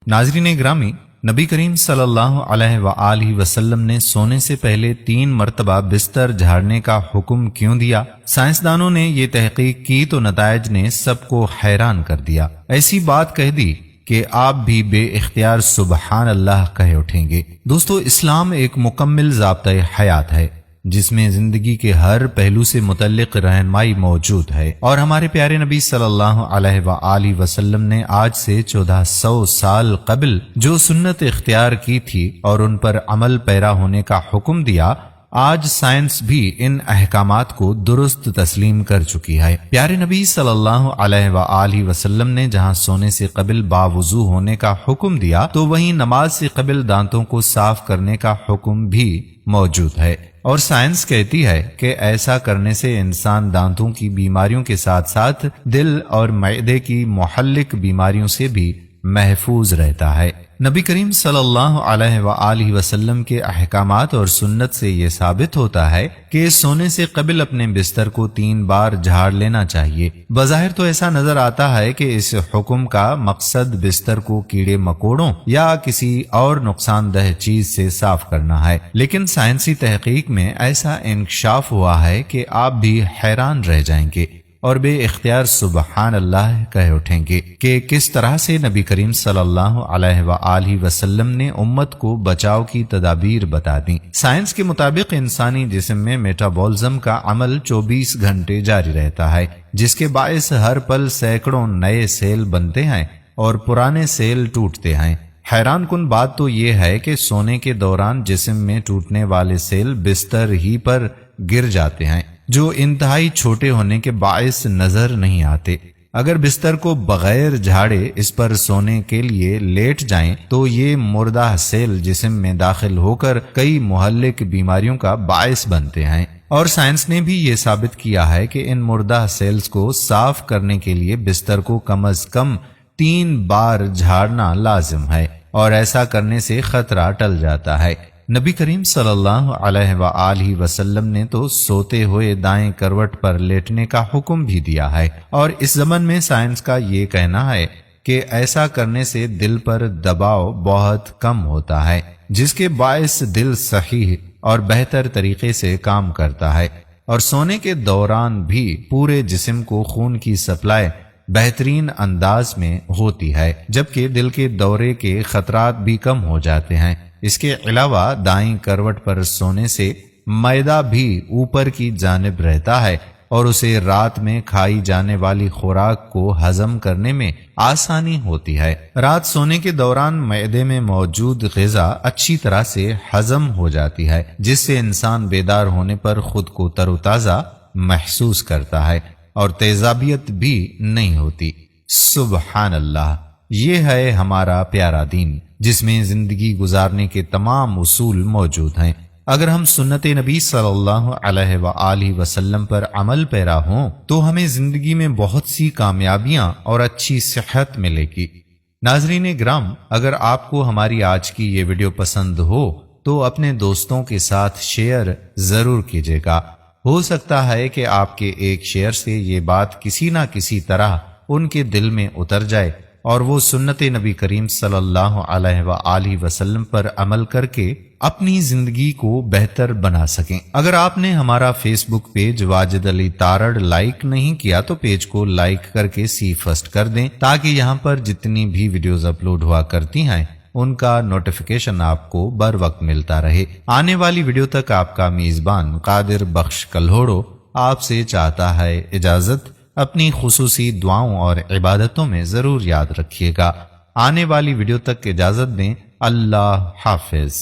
ناظرین گرامی، نبی کریم صلی اللہ علیہ وآلہ وسلم نے سونے سے پہلے 3 مرتبہ بستر جھاڑنے کا حکم کیوں دیا؟ سائنسدانوں نے یہ تحقیق کی تو نتائج نے سب کو حیران کر دیا۔ ایسی بات کہہ دی کہ آپ بھی بے اختیار سبحان اللہ کہہ اٹھیں گے۔ دوستو، اسلام ایک مکمل ضابطۂ حیات ہے جس میں زندگی کے ہر پہلو سے متعلق رہنمائی موجود ہے، اور ہمارے پیارے نبی صلی اللہ علیہ وآلہ وسلم نے آج سے 1400 سال قبل جو سنت اختیار کی تھی اور ان پر عمل پیرا ہونے کا حکم دیا، آج سائنس بھی ان احکامات کو درست تسلیم کر چکی ہے۔ پیارے نبی صلی اللہ علیہ وآلہ وسلم نے جہاں سونے سے قبل باوضو ہونے کا حکم دیا تو وہیں نماز سے قبل دانتوں کو صاف کرنے کا حکم بھی موجود ہے، اور سائنس کہتی ہے کہ ایسا کرنے سے انسان دانتوں کی بیماریوں کے ساتھ ساتھ دل اور معدے کی محلق بیماریوں سے بھی محفوظ رہتا ہے۔ نبی کریم صلی اللہ علیہ وآلہ وسلم کے احکامات اور سنت سے یہ ثابت ہوتا ہے کہ سونے سے قبل اپنے بستر کو 3 بار جھاڑ لینا چاہیے۔ بظاہر تو ایسا نظر آتا ہے کہ اس حکم کا مقصد بستر کو کیڑے مکوڑوں یا کسی اور نقصان دہ چیز سے صاف کرنا ہے، لیکن سائنسی تحقیق میں ایسا انکشاف ہوا ہے کہ آپ بھی حیران رہ جائیں گے اور بے اختیار سبحان اللہ کہہ اٹھیں گے کہ کس طرح سے نبی کریم صلی اللہ علیہ وآلہ وسلم نے امت کو بچاؤ کی تدابیر بتا دیں۔ سائنس کے مطابق انسانی جسم میں میٹابولزم کا عمل 24 گھنٹے جاری رہتا ہے، جس کے باعث ہر پل سینکڑوں نئے سیل بنتے ہیں اور پرانے سیل ٹوٹتے ہیں۔ حیران کن بات تو یہ ہے کہ سونے کے دوران جسم میں ٹوٹنے والے سیل بستر ہی پر گر جاتے ہیں، جو انتہائی چھوٹے ہونے کے باعث نظر نہیں آتے۔ اگر بستر کو بغیر جھاڑے اس پر سونے کے لیے لیٹ جائیں تو یہ مردہ سیل جسم میں داخل ہو کر کئی مہلک بیماریوں کا باعث بنتے ہیں، اور سائنس نے بھی یہ ثابت کیا ہے کہ ان مردہ سیلز کو صاف کرنے کے لیے بستر کو کم از کم 3 بار جھاڑنا لازم ہے، اور ایسا کرنے سے خطرہ ٹل جاتا ہے۔ نبی کریم صلی اللہ علیہ وآلہ وسلم نے تو سوتے ہوئے دائیں کروٹ پر لیٹنے کا حکم بھی دیا ہے، اور اس زمن میں سائنس کا یہ کہنا ہے کہ ایسا کرنے سے دل پر دباؤ بہت کم ہوتا ہے، جس کے باعث دل صحیح اور بہتر طریقے سے کام کرتا ہے، اور سونے کے دوران بھی پورے جسم کو خون کی سپلائی بہترین انداز میں ہوتی ہے، جبکہ دل کے دورے کے خطرات بھی کم ہو جاتے ہیں۔ اس کے علاوہ دائیں کروٹ پر سونے سے معدہ بھی اوپر کی جانب رہتا ہے اور اسے رات میں کھائی جانے والی خوراک کو ہضم کرنے میں آسانی ہوتی ہے۔ رات سونے کے دوران معدے میں موجود غذا اچھی طرح سے ہضم ہو جاتی ہے، جس سے انسان بیدار ہونے پر خود کو تر و تازہ محسوس کرتا ہے اور تیزابیت بھی نہیں ہوتی۔ سبحان اللہ، یہ ہے ہمارا پیارا دین جس میں زندگی گزارنے کے تمام اصول موجود ہیں۔ اگر ہم سنت نبی صلی اللہ علیہ وآلہ وسلم پر عمل پیرا ہوں تو ہمیں زندگی میں بہت سی کامیابیاں اور اچھی صحت ملے گی۔ ناظرین گرام، اگر آپ کو ہماری آج کی یہ ویڈیو پسند ہو تو اپنے دوستوں کے ساتھ شیئر ضرور کیجیے گا۔ ہو سکتا ہے کہ آپ کے ایک شیئر سے یہ بات کسی نہ کسی طرح ان کے دل میں اتر جائے اور وہ سنت نبی کریم صلی اللہ علیہ وآلہ وسلم پر عمل کر کے اپنی زندگی کو بہتر بنا سکیں۔ اگر آپ نے ہمارا فیس بک پیج واجد علی تارڑ لائک نہیں کیا تو پیج کو لائک کر کے سی فرسٹ کر دیں، تاکہ یہاں پر جتنی بھی ویڈیوز اپلوڈ ہوا کرتی ہیں ان کا نوٹیفیکیشن آپ کو بر وقت ملتا رہے۔ آنے والی ویڈیو تک آپ کا میزبان قادر بخش کلہوڑو آپ سے چاہتا ہے اجازت۔ اپنی خصوصی دعاؤں اور عبادتوں میں ضرور یاد رکھیے گا۔ آنے والی ویڈیو تک اجازت دیں۔ اللہ حافظ۔